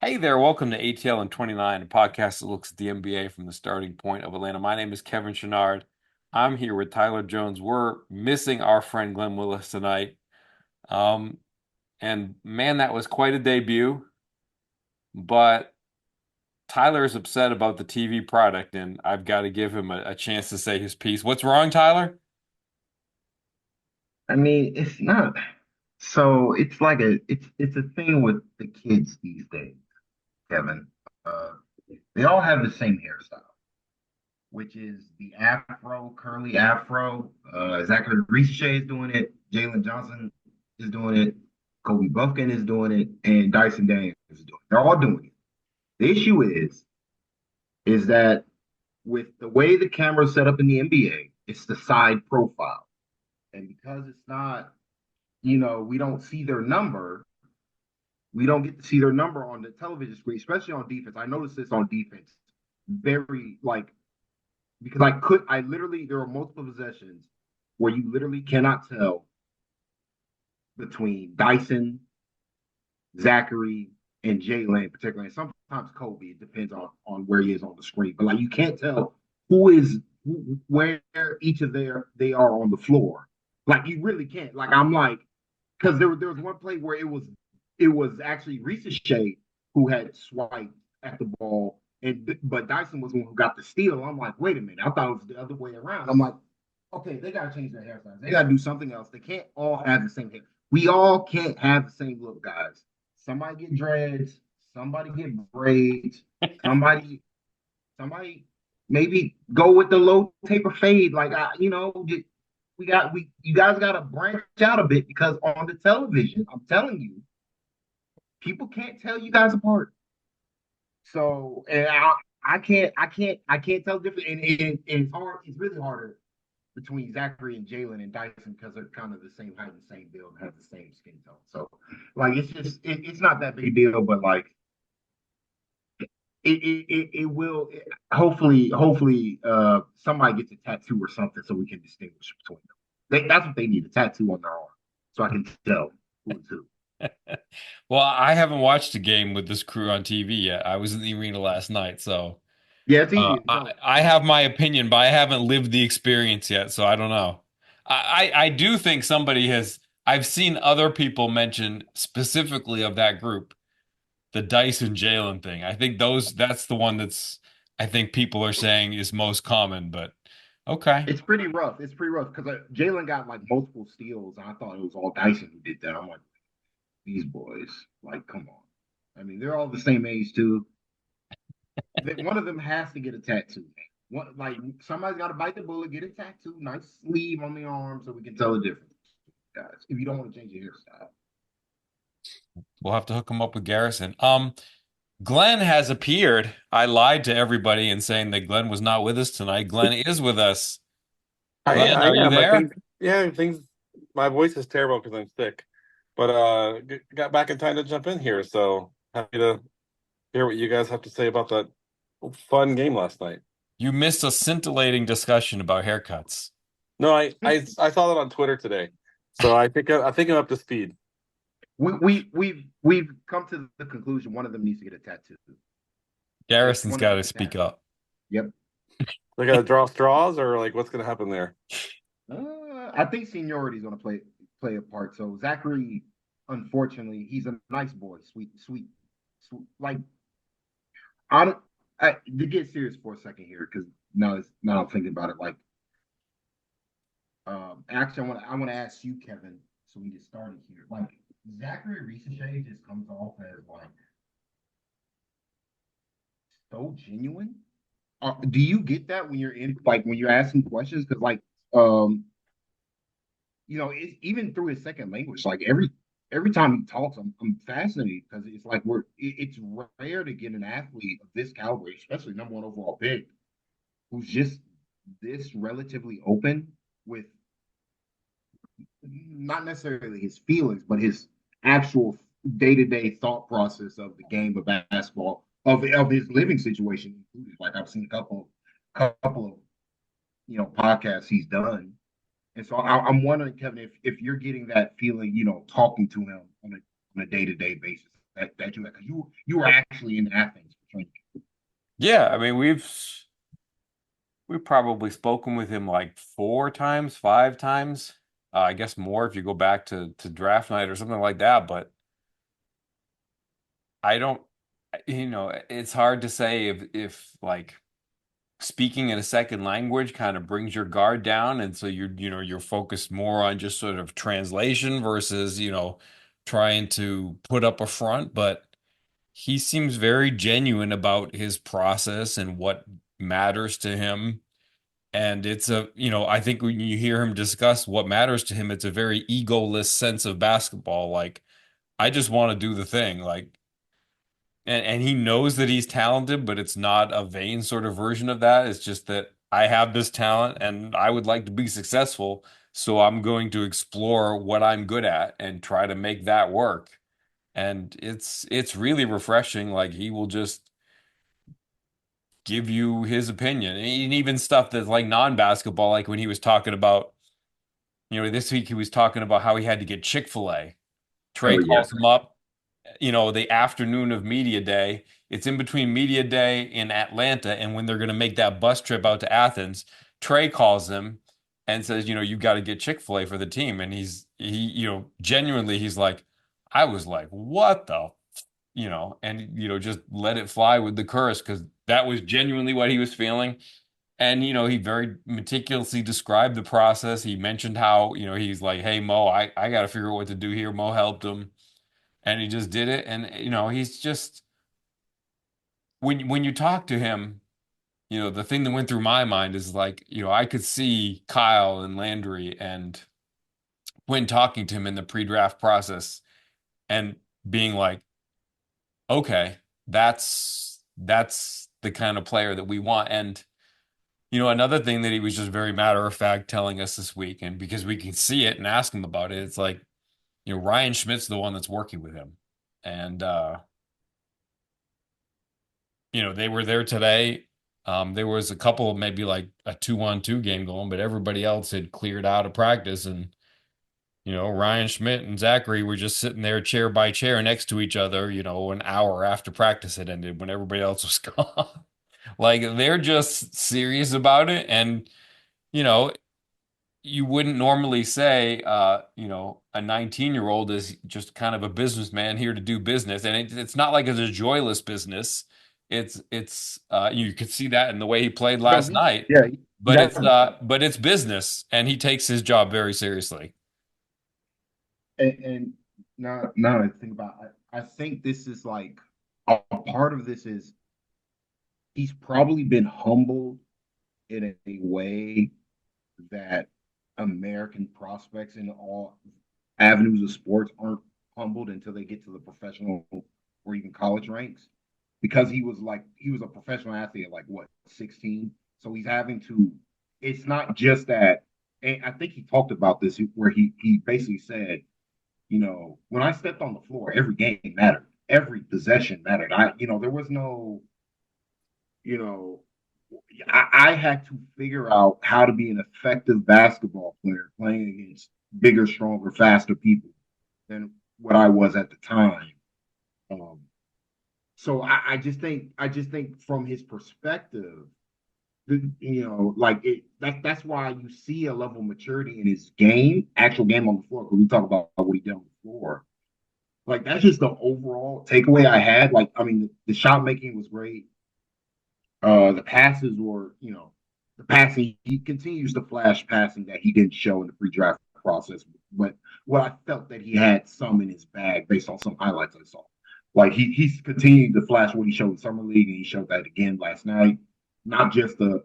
Hey there, welcome to ATL and 29, a podcast that looks at the NBA from the starting point of Atlanta. My name is Kevin Chouinard. I'm here with Tyler Jones. We're missing our friend Glen Willis tonight. Um, and man, that was quite a debut. But Tyler is upset about the TV product, and I've got to give him a chance to say his piece. What's wrong, Tyler? I mean, it's not. So it's like it's a thing with the kids these days, Kevin. Uh, they all have the same hairstyle, which is the afro, curly afro. Zachary Ricochet is doing it. Jalen Johnson is doing it. Kobe Buffkin is doing it, and Dyson Daniels is doing it. They're all doing it. The issue is that with the way the camera's set up in the NBA, it's the side profile, and because it's not, we don't see their number. We don't get to see their number on the television screen, especially on defense. I noticed this on defense very like because I literally there are multiple possessions where you literally cannot tell between Dyson, Zachary, and Jalen, particularly. And sometimes Kobe. It depends on where he is on the screen, but like you can't tell where each of they are on the floor. Like you really can't. Like I'm like because there was one play where it was actually Ricochet who had swiped at the ball, but Dyson was the one who got the steal. I'm like, wait a minute, I thought it was the other way around. I'm like, okay, they gotta change their hairstyles. They gotta do something else. They can't all have the same hair. We all can't have the same look, guys. Somebody get dreads, somebody get braids, somebody somebody maybe go with the low taper fade. Like you guys got to branch out a bit because on the television, I'm telling you, people can't tell you guys apart. So and I can't tell the difference. And it's hard. It's really harder between Zachary and Jalen and Dyson because they're kind of the same height and same build, and have the same skin tone. So like it's not that big a deal, but like it will hopefully somebody gets a tattoo or something so we can distinguish between them. That's what they need, a tattoo on their arm so I can tell who's who. Well, I haven't watched a game with this crew on TV yet. I was in the arena last night, so Yeah, it's easy to I, tell. I have my opinion, but I haven't lived the experience yet, so I don't know. I do think somebody has. I've seen other people mention specifically of that group, the Dyson Jalen thing. I think that's the one I think people are saying is most common, but okay. It's pretty rough. It's pretty rough because Jalen got like multiple steals, and I thought it was all Dyson who did that. I'm like, these boys, like, come on. I mean, they're all the same age too. One of them has to get a tattoo. One, like somebody's got to bite the bullet, get a tattoo, nice sleeve on the arm, so we can tell the difference, guys. If you don't want to change your hairstyle, We'll have to hook him up with Garrison. Glenn has appeared. I lied to everybody in saying that Glenn was not with us tonight. Glenn is with us. Glenn, I are you am. I there? think, yeah, things. My voice is terrible because I'm sick, but got back in time to jump in here. So happy to hear what you guys have to say about that fun game last night. You missed a scintillating discussion about haircuts. No, I saw that on Twitter today, so I think I'm up to speed. we've come to the conclusion one of them needs to get a tattoo. Garrison's One of got them to needs a speak tattoo. up. Yep. They got to draw straws, or like what's going to happen there? I think seniority is going to play a part. So Zachary, unfortunately, he's a nice boy, sweet. Like I don't. To get serious for a second here, because now I'm thinking about it. Like, actually, I want to ask you, Kevin, so we get started here. Like, Zachary Ricochet just comes off as like so genuine. Do you get that when you're in, like, when you're asking questions? Because like, um, even through his second language, like every time he talks, I'm fascinated because it's like it's rare to get an athlete of this caliber, especially number one overall pick, who's just this relatively open with not necessarily his feelings, but his actual day-to-day thought process of the game of basketball, of his living situation included. Like I've seen a couple of podcasts he's done. And so I'm wondering, Kevin, if you're getting that feeling, talking to him on a day to day basis, that you because you were actually in Athens for training. Yeah, I mean we've probably spoken with him like 4 times, 5 times. I guess more if you go back to draft night or something like that. But I don't, it's hard to say if like speaking in a second language kind of brings your guard down, and so you're focused more on just sort of translation versus trying to put up a front. But he seems very genuine about his process and what matters to him. And I think when you hear him discuss what matters to him, it's a very egoless sense of basketball. Like, I just want to do the thing. Like, and he knows that he's talented, but it's not a vain sort of version of that. It's just that I have this talent and I would like to be successful. So I'm going to explore what I'm good at and try to make that work. And it's really refreshing. Like, he will just give you his opinion. And even stuff that's like non-basketball, like when he was talking about, this week he was talking about how he had to get Chick-fil-A. Trey Oh yeah. calls him up, the afternoon of media day. It's in between media day in Atlanta and when they're going to make that bus trip out to Athens. Trey calls him and says, you got to get Chick-fil-A for the team. And genuinely, he's like, I was like, what the, and, just let it fly with the curse because that was genuinely what he was feeling. And, he very meticulously described the process. He mentioned how, he's like, hey, Mo, I got to figure out what to do here. Mo helped him and he just did it. And, he's just, when you talk to him, the thing that went through my mind is like, I could see Kyle and Landry and when talking to him in the pre-draft process and being like, okay, that's the kind of player that we want. And another thing that he was just very matter of fact telling us this week, and because we can see it and ask him about it, it's like, Ryan Schmidt's the one that's working with him. And they were there today. There was a couple, maybe like a 2-on-2 game going, but everybody else had cleared out of practice. And, Ryan Schmidt and Zachary were just sitting there chair by chair next to each other, an hour after practice had ended when everybody else was gone. Like, they're just serious about it. And, you know, you wouldn't normally say, a 19-year-old is just kind of a businessman here to do business. And it's not like it's a joyless business. You could see that in the way he played No, last night, yeah, he but doesn't. it's business and he takes his job very seriously. And now I think about it, I think this is like a part of this is he's probably been humbled in a way that American prospects in all avenues of sports aren't humbled until they get to the professional or even college ranks. Because he was a professional athlete at like what 16. So he's having to, it's not just that, and I think he talked about this where he basically said, when I stepped on the floor, every game mattered, every possession mattered. There was no, you know, I had to figure out how to be an effective basketball player playing against bigger, stronger, faster people than what I was at the time. Um, so I just think from his perspective, like that's why you see a level of maturity in his game, actual game on the floor. Because we talk about what he did on the floor. Like that's just the overall takeaway I had. Like I mean, the shot making was great. The passes were, the passing. He continues to flash passing that he didn't show in the pre-draft process. But what I felt that he had some in his bag based on some highlights I saw. Like he's continued to flash what he showed in summer league, and he showed that again last night. Not just the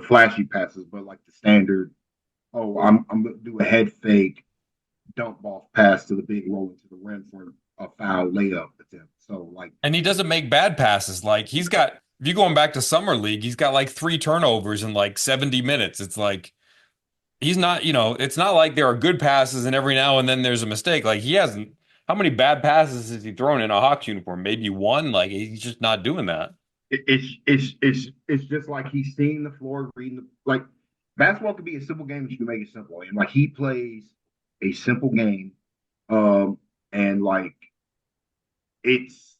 flashy passes, but like the standard. Oh, I'm gonna do a head fake, dump off pass to the big roll into the rim for a foul layup attempt. So like, And he doesn't make bad passes. Like, if you're going back to summer league, he's got like 3 turnovers in like 70 minutes. It's like, he's not, it's not like there are good passes and every now and then there's a mistake. Like, he hasn't, how many bad passes has he thrown in a Hawks uniform? Maybe one. Like, he's just not doing that. it's just like he's seeing the floor, reading like basketball could be a simple game if you can make it simple. And like he plays a simple game, and like it's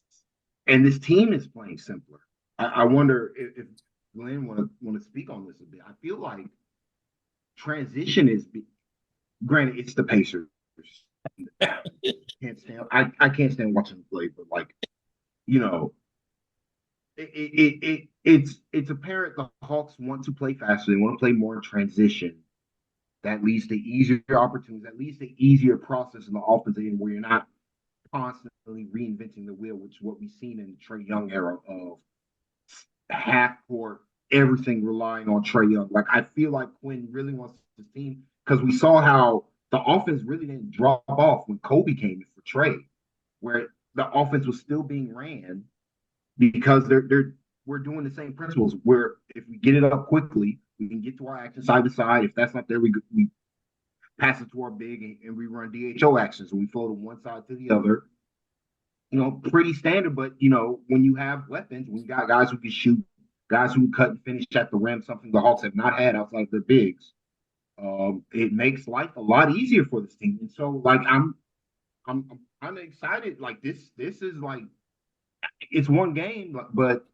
and this team is playing simpler. I wonder if Glenn want to speak on this a bit. I feel like transition is granted it's the Pacers. Can't stand I can't stand watching them play, but like you know it's apparent the Hawks want to play faster. They want to play more in transition. That leads to easier opportunities. That leads to easier process in the offensive end where you're not constantly reinventing the wheel, which is what we've seen in the Trae Young era of half court, everything relying on Trae Young. Like I feel like Quinn really wants his team because we saw how the offense really didn't drop off when Kobe came in for Trae, where the offense was still being ran because they're we're doing the same principles. Where if we get it up quickly, we can get to our action side to side. If that's not there, we pass it to our big and we run DHO actions. And we flow to one side to the other. Pretty standard. But when you have weapons, when you got guys who can shoot, guys who can cut and finish at the rim, something the Hawks have not had outside of their bigs, it makes life a lot easier for this team. And so, like, I'm excited. Like this is like it's one game, but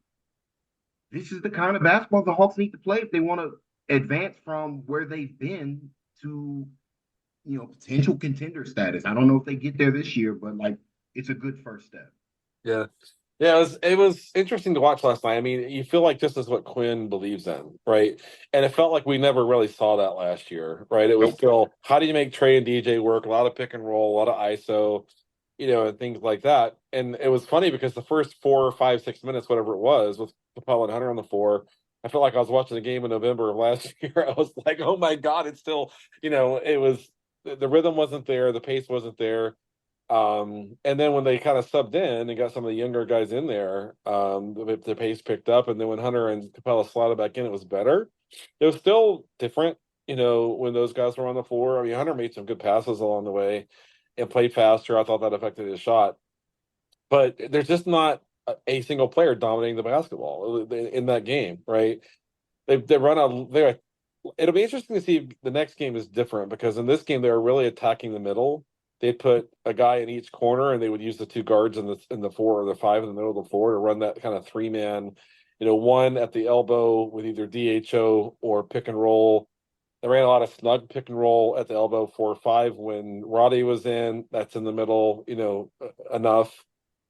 this is the kind of basketball the Hawks need to play if they want to advance from where they've been to potential contender status. I don't know if they get there this year, but like it's a good first step. Yeah. Yeah, it was interesting to watch last night. I mean, you feel like this is what Quinn believes in, right? And it felt like we never really saw that last year, right? It was Nope. still how do you make Trey and DJ work? A lot of pick and roll, a lot of ISO, and things like that. And it was funny because the first 4 or 5, 6 minutes, whatever it was, with Capella and Hunter on the floor, I felt like I was watching the game in November of last year. I was like, oh my God, it's still, it was the rhythm wasn't there, the pace wasn't there. And then when they kind of subbed in and got some of the younger guys in there, the pace picked up. And then when Hunter and Capella slotted back in, it was better. It was still different, when those guys were on the floor. I mean, Hunter made some good passes along the way and played faster. I thought that affected his shot. But there's just not a single player dominating the basketball in that game, right? They run a they It'll be interesting to see if the next game is different because in this game they were really attacking the middle. They'd put a guy in each corner and they would use the two guards in the 4 or the 5 in the middle of the floor to run that kind of 3-man, one at the elbow with either DHO or pick and roll. They ran a lot of snug pick and roll at the elbow 4 or 5 when Roddy was in. That's in the middle, enough.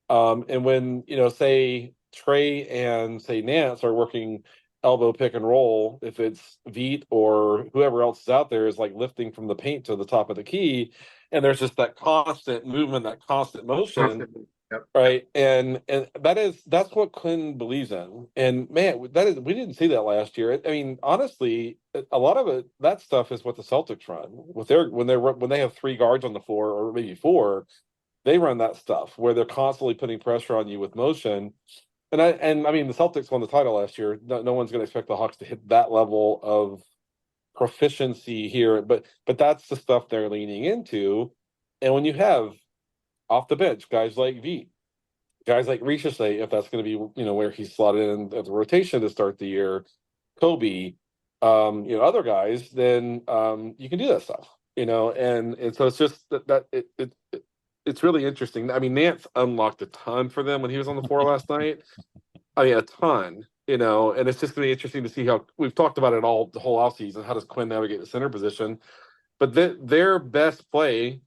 And when, say Trey and say Nance are working elbow pick and roll, if it's Veet or whoever else is out there is like lifting from the paint to the top of the key, and there's just that constant movement, that constant motion, Yep. right? And that's what Quinn believes in. And man, we didn't see that last year. I mean, honestly, a lot of that stuff is what the Celtics run with when they have 3 guards on the floor or maybe 4. They run that stuff where they're constantly putting pressure on you with motion. And I mean the Celtics won the title last year. No one's going to expect the Hawks to hit that level of proficiency here, but that's the stuff they're leaning into. And when you have off the bench guys like V, guys like Reshaped, if that's going to be where he's slotted in at the rotation to start the year, Kobe, other guys, then you can do that stuff, and so it's just it's really interesting. I mean, Nance unlocked a ton for them when he was on the floor last night. I mean, a ton, and it's just going to be interesting to see how we've talked about it all the whole offseason. How does Quinn navigate the center position? But their best play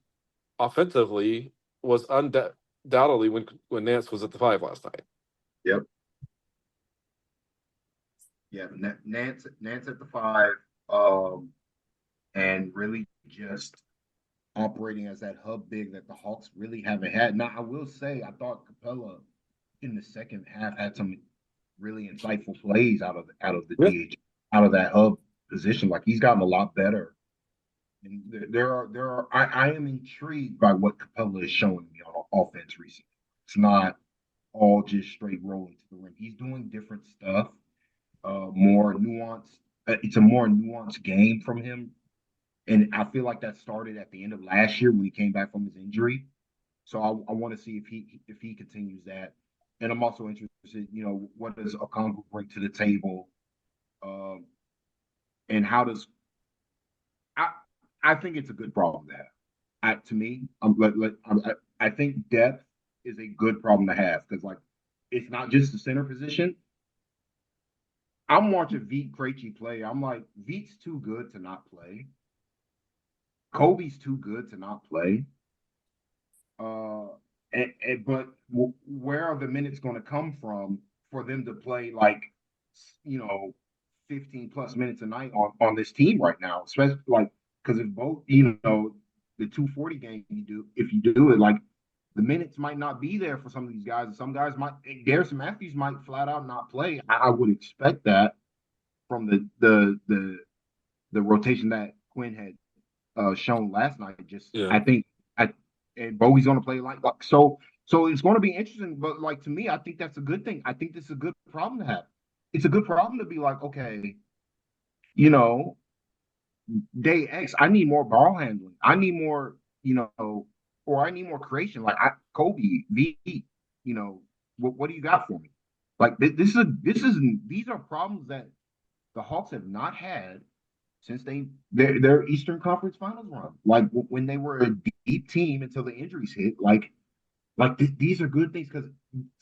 offensively was undoubtedly when Nance was at the 5 last night. Yep. Yeah, Nance at the 5, and really just operating as that hub big that the Hawks really haven't had. Now, I will say, I thought Capella in the second half had some really insightful plays out of the Yeah. DH, out of that hub position. Like he's gotten a lot better. And I am intrigued by what Capella is showing me on offense recently. It's not all just straight rolling to the rim. He's doing different stuff, more nuanced. It's a more nuanced game from him. And I feel like that started at the end of last year when he came back from his injury. So I want to see if he continues that. And I'm also interested, what does Okongwu bring to the table, and how does I think it's a good problem to have. To me, I think depth is a good problem to have because like it's not just the center position. I'm watching Veet Krejci play. I'm like, Veet's too good to not play. Kobe's too good to not play. Uh, but where are the minutes going to come from for them to play like, you know, 15 plus minutes a night on this team right now? Especially like because if both, you know, the 240 game you do, if you do it, like the minutes might not be there for some of these guys. Some guys might, Garrison Matthews might flat out not play. I would expect that from the rotation that Quinn had shown last night. Just Yeah. I think I and Bowie's going to play like so. So it's going to be interesting. But like to me, I think that's a good thing. I think this is a good problem to have. It's a good problem to be like, okay, you know, day X, I need more ball handling. I need more, you know, or I need more creation. Like Kobe, V, you know, what do you got for me? Like these are problems that the Hawks have not had since their Eastern Conference Finals run. Like when they were a deep team until the injuries hit. These are good things because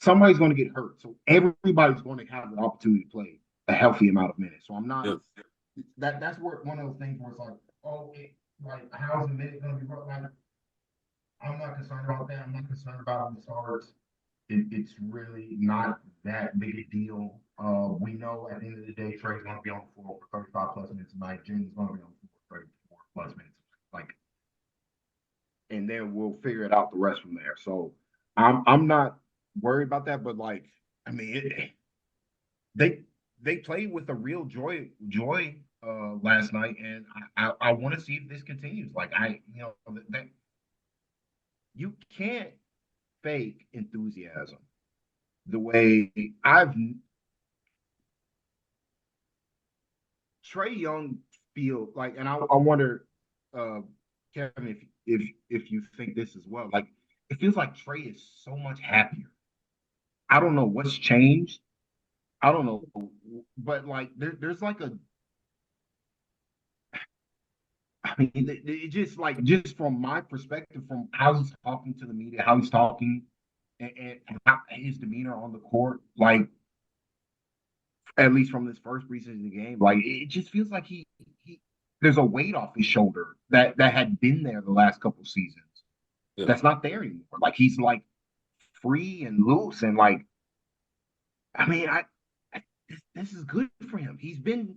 somebody's going to get hurt, so everybody's going to have the opportunity to play a healthy amount of minutes. So I'm not Yep. that's where one of those things where it's like, oh, like how's the minute going to be? Like I'm not concerned about that. I'm not concerned about the stars. It's really not that big a deal. We know at the end of the day, Trey's going to be on the floor for 35 plus minutes tonight. Jimmy's going to be on the floor for 34 plus minutes. Like, and then we'll figure it out the rest from there. So I'm not worried about that. But like, I mean, they they played with a real joy last night, and I want to see if this continues. Like that you can't fake enthusiasm the way I've Trey Young feel like, and I wonder, uh, Kevin, if you think this as well. Like, it feels like Trey is so much happier. I don't know what's changed. I don't know, but like there's like a. I mean, it just like just from my perspective, from how he's talking to the media, how he's talking, and how his demeanor on the court, like at least from this first preseason game, like it just feels like he there's a weight off his shoulder that had been there the last couple of seasons. Yeah. That's not there anymore. Like he's like free and loose and like I mean this is good for him. He's been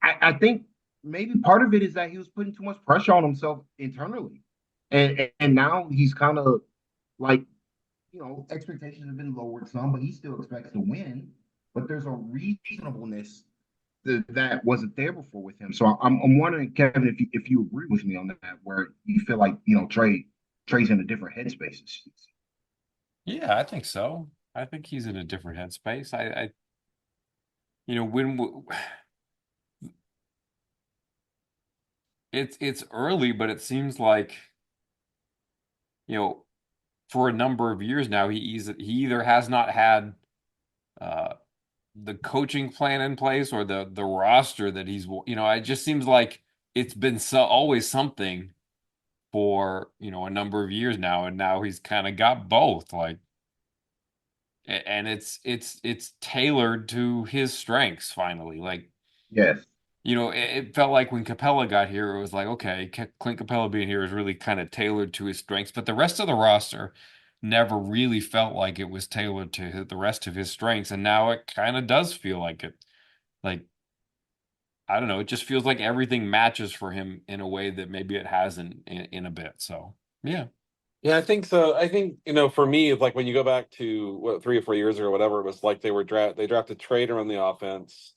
I think maybe part of it is that he was putting too much pressure on himself internally. And now he's kind of like expectations have been lowered some, but he still expects to win. But there's a reasonableness that wasn't there before with him. So I'm wondering, Kevin, if you agree with me on that, where you feel like Trey's in a different headspace. Yeah, I think so. I think he's in a different headspace. You know, it's early, but it seems like, you know, for a number of years now, he either has not had uh the coaching plan in place or the roster that it just seems like it's been always something for, a number of years now, and now he's kind of got both, like, and it's tailored to his strengths finally. Like, Yes. it felt like when Capella got here, it was like, okay, Clint Capella being here is really kind of tailored to his strengths, but the rest of the roster never really felt like it was tailored to the rest of his strengths, and now it kind of does feel like it. Like, I don't know, it just feels like everything matches for him in a way that maybe it hasn't in a bit. So, yeah. Yeah, I think so. I think, for me, it's like when you go back to what 3 or 4 years ago, or whatever, it was like they drafted Trader on the offense.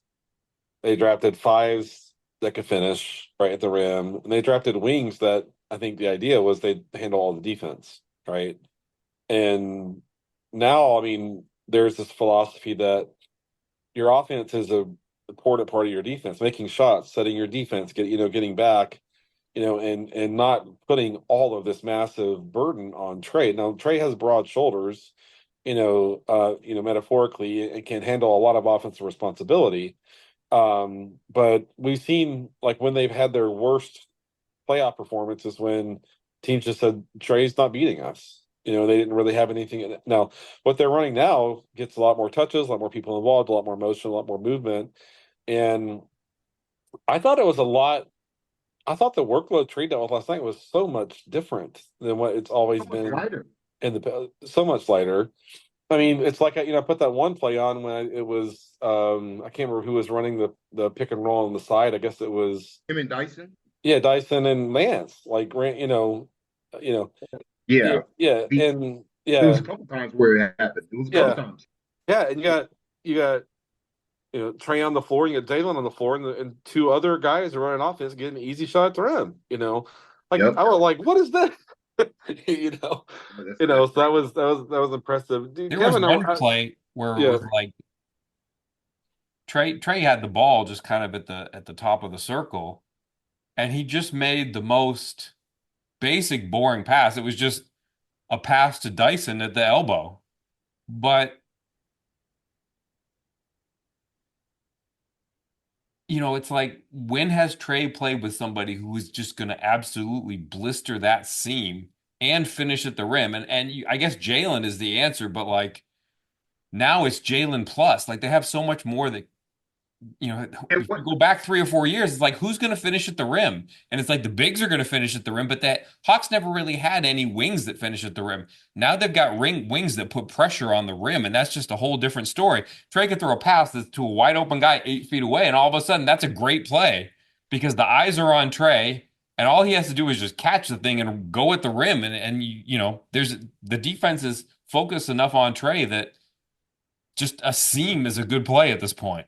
They drafted fives that could finish right at the rim, and they drafted wings that I think the idea was they'd handle all the defense, right? And now, I mean, there's this philosophy that your offense is a important part of your defense, making shots, setting your defense, getting back, and not putting all of this massive burden on Trey. Now, Trey has broad shoulders, metaphorically, and can handle a lot of offensive responsibility. But we've seen, like, when they've had their worst playoff performances when teams just said Trey's not beating us. They didn't really have anything in it. Now, what they're running now gets a lot more touches, a lot more people involved, a lot more motion, a lot more movement. And I thought it was a lot. I thought the workload Trey dealt with last night was so much different than what it's always So much been lighter. in so much lighter. I mean, it's like I put that one play on when it was I can't remember who was running the pick and roll on the side. I guess it was Him and Dyson. Dyson and Lance. Like you know, Yeah. yeah, The, and there was yeah, a couple times where it happened. It was a couple yeah, times. yeah, and you got Trey on the floor, you got Jalen on the floor, and two other guys are running offense, getting an easy shot at the rim. Like Yep. I was like, what is that? you know, But so that was impressive. Dude, There was Kevin, one play where it yeah, was like Trey had the ball just kind of at the top of the circle, and he just made the most basic, boring pass. It was just a pass to Dyson at the elbow. But, it's like, when has Trey played with somebody who is just going to absolutely blister that seam and finish at the rim? I guess Jalen is the answer, but like now it's Jalen plus. Like they have so much more that and if what you go back 3 or 4 years, it's like who's going to finish at the rim? And it's like the bigs are going to finish at the rim, but that Hawks never really had any wings that finish at the rim. Now they've got wings that put pressure on the rim, and that's just a whole different story. Trey could throw a pass that's to a wide open guy 8 feet away, and all of a sudden that's a great play because the eyes are on Trey, and all he has to do is just catch the thing and go at the rim, and there's the defense is focused enough on Trey that just a seam is a good play at this point.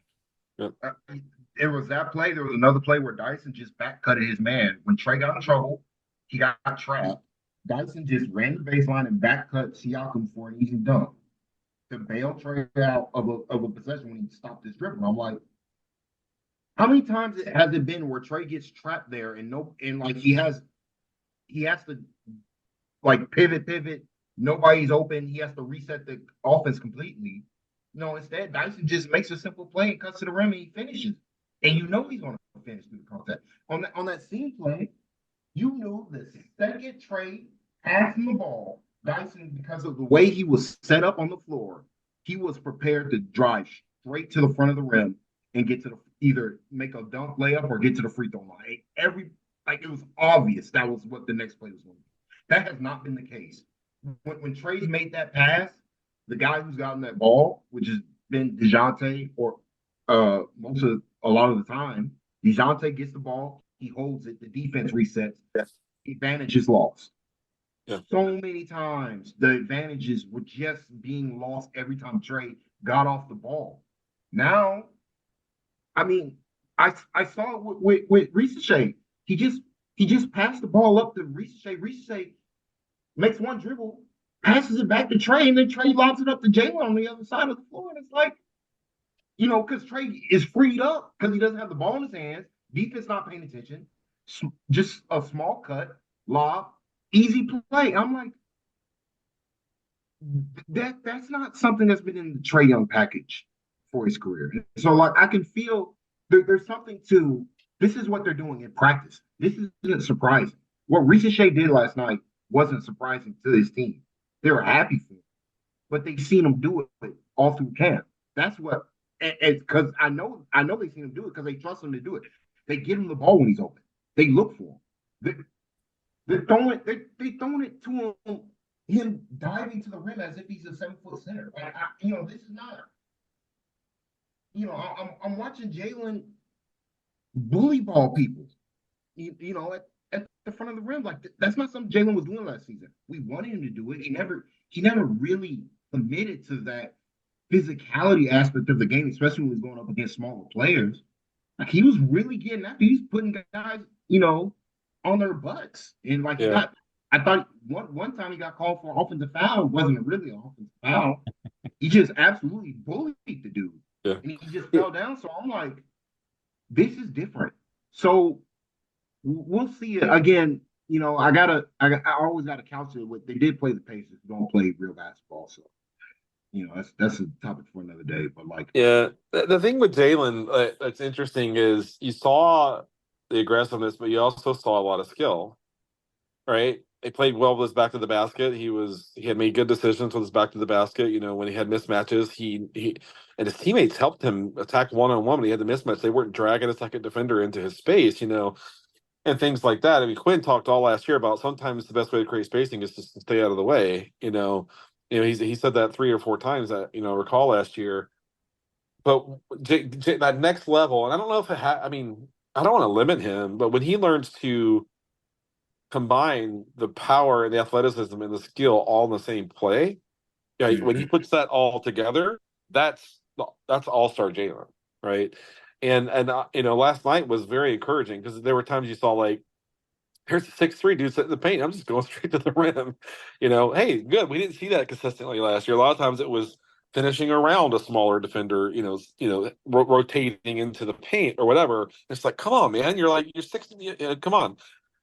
uh, there was that play. There was another play where Dyson just back cutted his man. When Trey got in trouble, he got trapped. Dyson just ran the baseline and back cut Siakam for an easy dunk to bail Trey out of a possession when he stopped his dribble. I'm like, how many times has it been where Trey gets trapped there and like he has to like pivot, nobody's open, he has to reset the offense completely. No, instead Dyson just makes a simple play and cuts to the rim and he finishes. And you know he's gonna finish through the contact. On that scene play, you knew the second Trey passed him the ball, Dyson, because of the way he was set up on the floor, he was prepared to drive straight to the front of the rim and get to the either make a dunk layup or get to the free throw line. It was obvious that was what the next play was going to be. That has not been the case. When Trey's made that pass, the guy who's gotten that ball, which has been DeJounte or a lot of the time, DeJounte gets the ball, he holds it, the defense resets, yes, advantage is lost. yeah, So many times the advantages were just being lost every time Trey got off the ball. Now, I mean, I saw it with Ricochet. He just passed the ball up to Ricochet. Ricochet makes one dribble, passes it back to Trey, and then Trey lobs it up to Jalen on the other side of the floor. And it's like, because Trey is freed up because he doesn't have the ball in his hands. Defense not paying attention. Just a small cut, lob, easy play. I'm like, that's not something that's been in the Trey Young package for his career. So like I can feel there's something to this is what they're doing in practice. This isn't surprising. What Ricochet did last night wasn't surprising to his team. They were happy for him, but they've seen him do it all through camp. That's what, and because I know they've seen him do it because they trust him to do it. They give him the ball when he's open. They look for him. They're throwing it to him diving to the rim as if he's a 7-foot center. This is not. I'm watching Jalen bully ball people. At the front of the rim, like that's not something Jalen was doing last season. We wanted him to do it. He never really committed to that physicality aspect of the game, especially when he was going up against smaller players. Like he was really getting after. He's putting guys, on their butts. And like yeah. I thought one time he got called for an offensive foul. It wasn't really an offensive foul. He just absolutely bullied the dude. Yeah. And he just fell down. So I'm like, this is different. So we'll see it again. I always gotta couch it with they did play the Pacers, don't play real basketball. So that's a topic for another day. But like, Yeah, the thing with Jalen that's interesting is you saw the aggressiveness, but you also saw a lot of skill, right? he played well with his back to the basket. He had made good decisions with his back to the basket. You know, when he had mismatches, he and his teammates helped him attack one on one when he had the mismatch. They weren't dragging a second defender into his space, you know, and things like that. I mean, Quinn talked all last year about sometimes the best way to create spacing is just to stay out of the way. He said that 3 or 4 times that recall last year. But that next level, and I don't know if I mean, I don't want to limit him, but when he learns to combine the power and the athleticism and the skill all in the same play, yeah, when he puts that all together, that's all-star Jalen, right? And last night was very encouraging because there were times you saw like, here's a 6'3" dude sitting in the paint. I'm just going straight to the rim. Hey, good. We didn't see that consistently last year. A lot of times it was finishing around a smaller defender, rotating into the paint or whatever. It's like, come on, man. You're 60. Come on.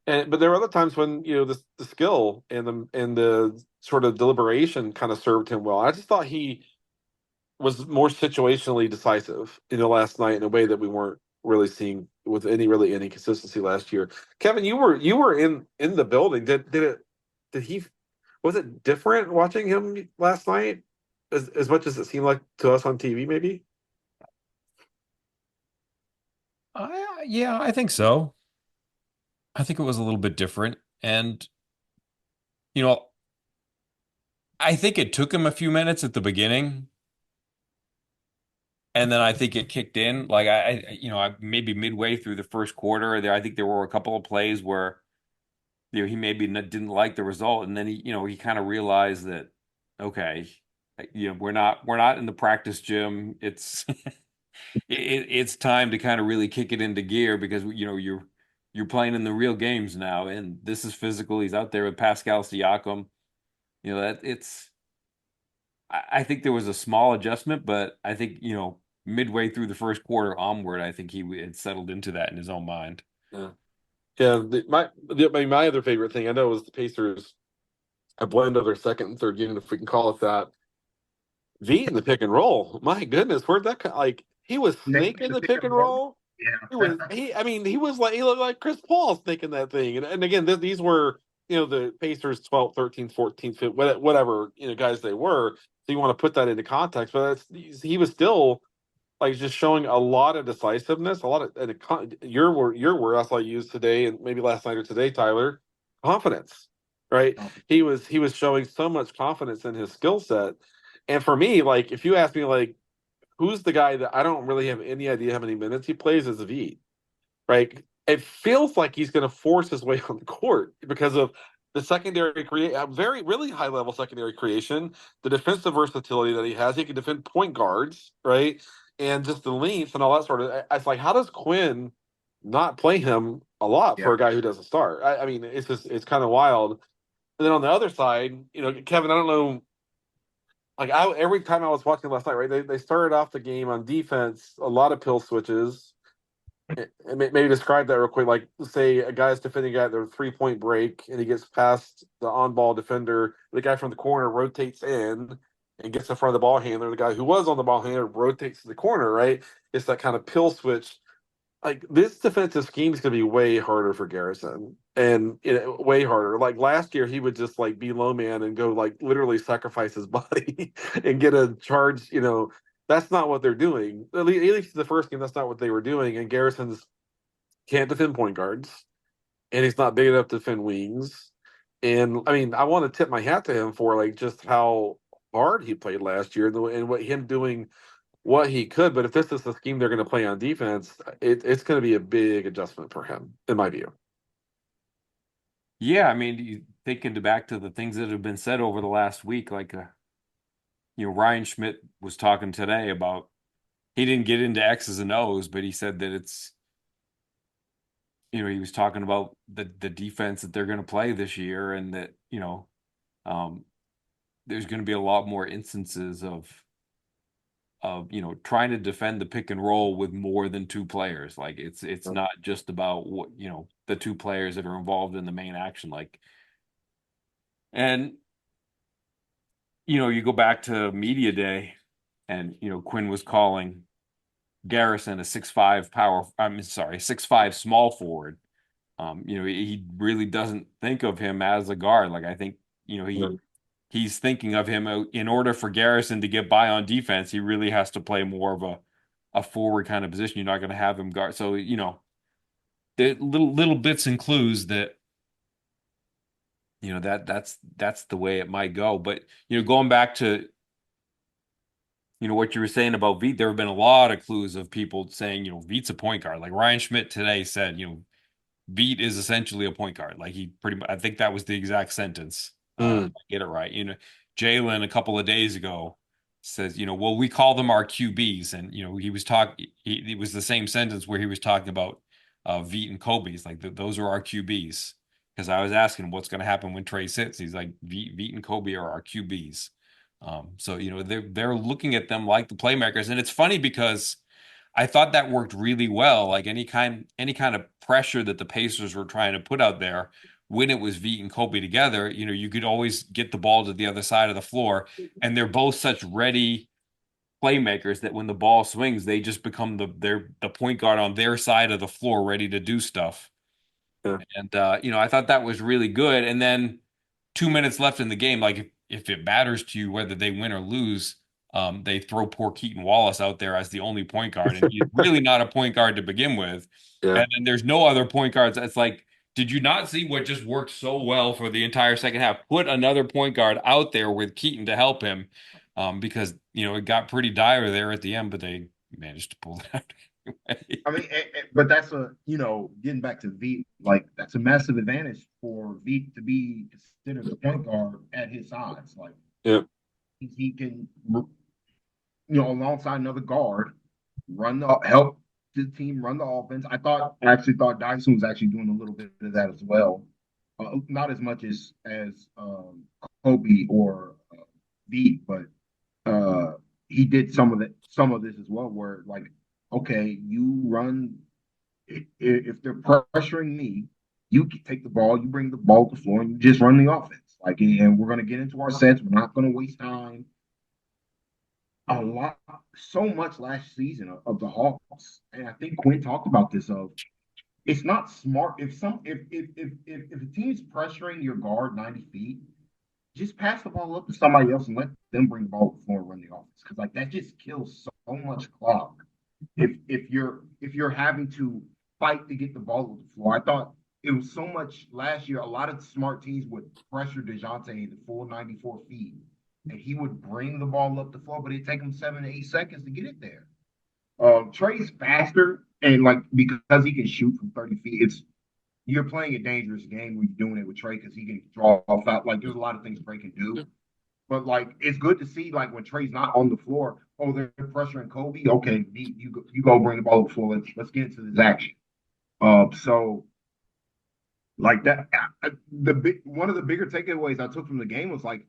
But there were other times when the skill and the sort of deliberation kind of served him well. I just thought he was more situationally decisive last night in a way that we weren't really seeing with any consistency last year. Kevin, you were in the building. Did he was it different watching him last night as much as it seemed like to us on TV maybe? Yeah, I think so. I think it was a little bit different. And, you know, I think it took him a few minutes at the beginning. And then I think it kicked in. Like maybe midway through the first quarter there, I think there were a couple of plays where, he maybe didn't like the result. And then he kind of realized that, okay, we're not in the practice gym. It's time to kind of really kick it into gear because you're playing in the real games now, and this is physical. He's out there with Pascal Siakam. That I think there was a small adjustment, but I think midway through the first quarter onward, I think he had settled into that in his own mind. Yeah, yeah. My other favorite thing I know was the Pacers, a blend of their second and third unit, if we can call it that. V in the pick and roll. My goodness, where'd that come? Like he was snaking the pick and roll. Yeah. He looked like Chris Paul snaking that thing. And again, these were, the Pacers 12th, 13th, 14th, 15th, whatever, guys they were. So you want to put that into context, but he was still like just showing a lot of decisiveness, a lot of your word I saw used today and maybe last night or today, Tyler, confidence, right? He was showing so much confidence in his skill set. And for me, like if you ask me like who's the guy that I don't really have any idea how many minutes he plays as a V, right? It feels like he's going to force his way on the court because of the secondary very really high level secondary creation, the defensive versatility that he has. He can defend point guards, right? And just the length and all that sort of. It's like, how does Quinn not play him a lot for Yeah. a guy who doesn't start? I mean, it's kind of wild. And then on the other side, Kevin, I don't know. Like every time I was watching last night, right? They started off the game on defense, a lot of pill switches. And maybe describe that real quick. Like, say a guy's defending a guy at their 3-point break, and he gets past the on-ball defender. The guy from the corner rotates in and gets in front of the ball handler. The guy who was on the ball handler rotates to the corner. Right? It's that kind of pill switch. Like this defensive scheme is going to be way harder for Garrison, and way harder. Like last year, he would just like be low man and go like literally sacrifice his body and get a charge. That's not what they're doing. At least the first game, that's not what they were doing. And Garrison's can't defend point guards, and he's not big enough to defend wings. And I mean, I want to tip my hat to him for like just how hard he played last year and what him doing what he could. But if this is the scheme they're going to play on defense, it's going to be a big adjustment for him, in my view. Yeah, I mean, you thinking back to the things that have been said over the last week, like Ryan Schmidt was talking today about he didn't get into X's and O's, but he said that he was talking about the defense that they're going to play this year, and that um, there's going to be a lot more instances of trying to defend the pick and roll with more than two players. Like it's not just about what the two players that are involved in the main action. Like, and you go back to media day, and Quinn was calling Garrison a 6'5" power. I'm sorry, 6'5" small forward, He really doesn't think of him as a guard. Like I think, he's thinking of him in order for Garrison to get by on defense, he really has to play more of a forward kind of position. You're not going to have him guard. So, the little bits and clues that, that's the way it might go. But, going back to, what you were saying about Veet, there have been a lot of clues of people saying, Veet's a point guard. Like Ryan Schmidt today said, Beat is essentially a point guard. Like he pretty much, I think that was the exact sentence. If I get it right. Jalen a couple of days ago says, well, we call them our QBs. And, he was talking, it was the same sentence where he was talking about Veet and Kobe's. Like those are our QBs. Because I was asking him what's going to happen when Trey sits. He's like, Veet and Kobe are our QBs. So, they're looking at them like the playmakers. And it's funny because I thought that worked really well. Like any kind of pressure that the Pacers were trying to put out there when it was Veet and Kobe together, you could always get the ball to the other side of the floor, and they're both such ready playmakers that when the ball swings, they just become the point guard on their side of the floor, ready to do stuff. Yeah. And I thought that was really good. And then 2 minutes left in the game, like if it matters to you whether they win or lose, they throw poor Keaton Wallace out there as the only point guard, and he's really not a point guard to begin with. Yeah. And then there's no other point guards. It's like, did you not see what just worked so well for the entire second half? Put another point guard out there with Keaton to help him, because it got pretty dire there at the end, but they managed to pull it out anyway. I mean, but that's getting back to V, like that's a massive advantage for V to be considered the point guard at his size. Like Yeah. he can, alongside another guard, help the team run the offense. I actually thought Dyson was actually doing a little bit of that as well. Not as much as Kobe or V, but he did some of this as well. Where like, okay, you run if they're pressuring me, you take the ball, you bring the ball to the floor, and you just run the offense. Like, and we're gonna get into our sets. We're not gonna waste time. A lot, so much last season of the Hawks, and I think Quinn talked about this. Of it's not smart if a team's pressuring your guard 90 feet, just pass the ball up to somebody else and let them bring the ball to the floor and run the offense. Because like that just kills so much clock. If you're having to fight to get the ball to the floor, I thought it was so much last year. A lot of smart teams would pressure DeJounte the full 94 feet, and he would bring the ball up the floor, but it'd take him 7 to 8 seconds to get it there. Trey's faster, and like because he can shoot from 30 feet, you're playing a dangerous game when you're doing it with Trey because he can draw off out. Like there's a lot of things Trey can do. But like it's good to see like when Trey's not on the floor, oh they're pressuring Kobe. Okay, you go bring the ball to the floor. Let's get into this action. So like that, one of the bigger takeaways I took from the game was like,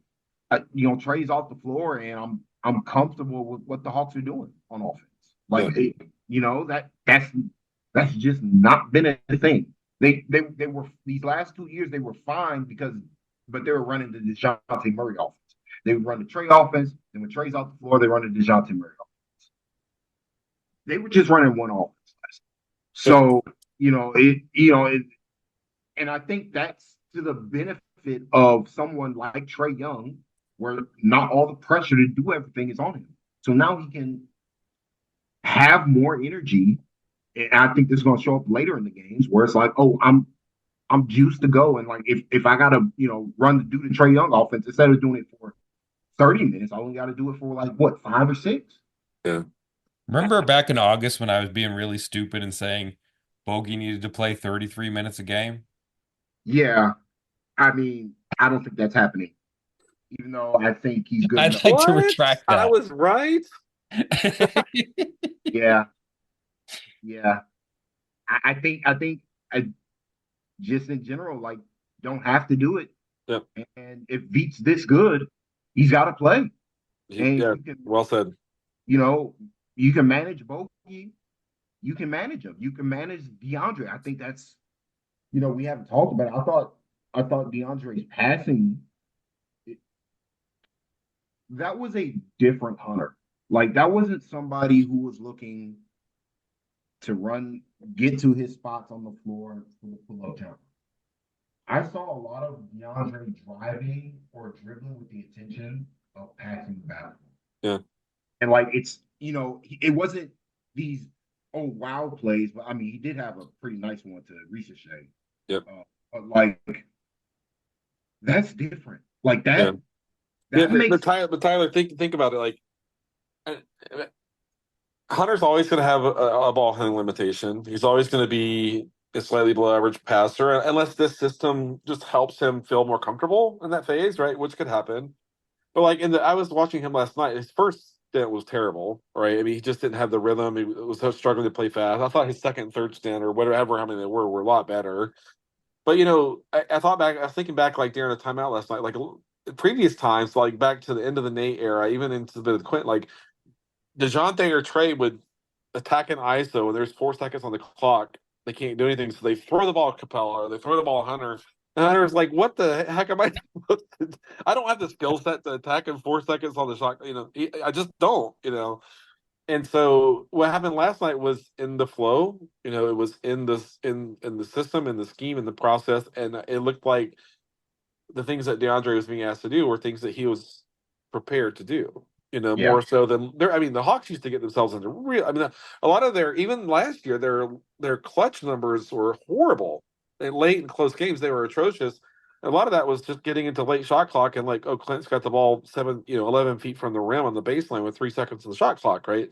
Trey's off the floor and I'm comfortable with what the Hawks are doing on offense. Like that's just not been a thing. They were these last 2 years they were fine but they were running the DeJounte Murray offense. They would run the Trey offense, and when Trey's off the floor, they run the DeJounte Murray offense. They were just running one offense last. So and I think that's to the benefit of someone like Trey Young, where not all the pressure to do everything is on him. So now he can have more energy, and I think this is going to show up later in the games where it's like, oh, I'm juiced to go, and like if I gotta do the Trey Young offense instead of doing it for 30 minutes, I only got to do it for like what 5 or 6. Yeah. Remember back in August when I was being really stupid and saying Bogey needed to play 33 minutes a game? Yeah, I mean, I don't think that's happening. Even though I think he's good I'd enough. like to What? retract I that. was right. Yeah, yeah. I think just in general, like, don't have to do it. Yep. And if Beats this good, he's got to play. And Yeah. you can, Well said. you can manage Bogey. You can manage him. You can manage DeAndre. I think that's, we haven't talked about it. I thought DeAndre's passing, that was a different Hunter. Like that wasn't somebody who was looking to run, get to his spots on the floor for the pull-up jump. I saw a lot of DeAndre driving or dribbling with the intention of passing the basketball. Yeah. And like it's, it wasn't these wow plays, but I mean he did have a pretty nice one to ricochet. Yep. But like that's different. Like Yeah. that makes But Tyler, think about it. Like, Hunter's always going to have a ball handling limitation. He's always going to be a slightly below average passer, unless this system just helps him feel more comfortable in that phase, right? Which could happen. But like I was watching him last night. His first stint was terrible, right? I mean, he just didn't have the rhythm. He was struggling to play fast. I thought his second and third stint or whatever, how many they were a lot better. But I thought back. I was thinking back, like during a timeout last night, like previous times, like back to the end of the Nate era, even into the bit of the Quint, like DeJounte or Trey would attack an ISO and there's 4 seconds on the clock. They can't do anything, so they throw the ball at Capella or they throw the ball at Hunter. And Hunter's like, "What the heck am I supposed to? I don't have the skill set to attack in 4 seconds on the shot. I just don't. And so what happened last night was in the flow. It was in the system, in the scheme, in the process, and it looked like the things that DeAndre was being asked to do were things that he was prepared to do. Yeah. More so than I mean, the Hawks used to get themselves into real. I mean, a lot of even last year, their clutch numbers were horrible. And late in close games, they were atrocious. A lot of that was just getting into late shot clock and like, oh, Clint's got the ball 11 feet from the rim on the baseline with 3 seconds of the shot clock, right?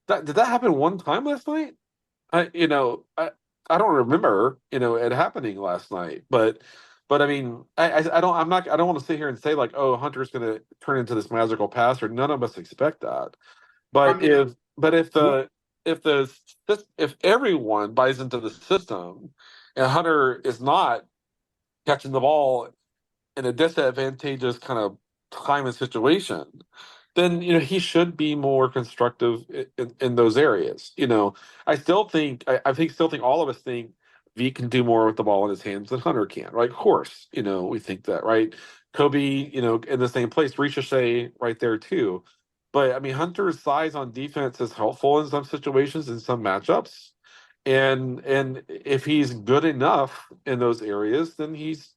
Did that happen one time last night? I don't remember it happening last night, but I mean, I don't want to sit here and say like, oh, Hunter's going to turn into this magical passer. None of us expect that. But I mean, if everyone buys into the system, and Hunter is not catching the ball in a disadvantageous kind of time and situation, then he should be more constructive in those areas. I still think all of us think V can do more with the ball in his hands than Hunter can, right? Of course, we think that, right? Kobe, in the same place, Ricochet right there too. But I mean, Hunter's size on defense is helpful in some situations, in some matchups. And if he's good enough in those areas, then he's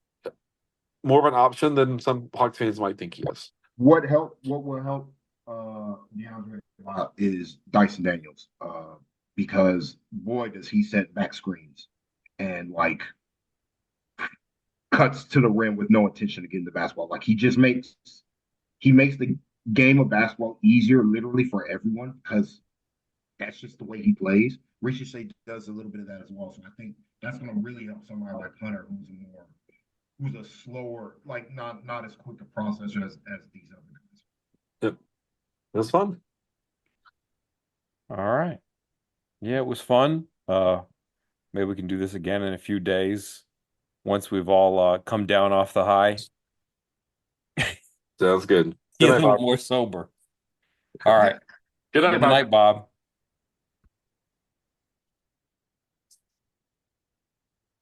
more of an option than some Hawks fans might think he is. What will help DeAndre a lot is Dyson Daniels. Because boy does he set back screens and like cuts to the rim with no intention of getting the basketball. Like he makes the game of basketball easier literally for everyone because that's just the way he plays. Ricochet does a little bit of that as well. So I think that's gonna really help somebody like Hunter who's a slower, like not as quick a processor as these other guys. Yep. It was fun. All right. Yeah, it was fun. Maybe we can do this again in a few days once we've all come down off the high. Sounds good. Be Good a night, little Bob. more sober. All right. Good night, Good Bob. night, Bob.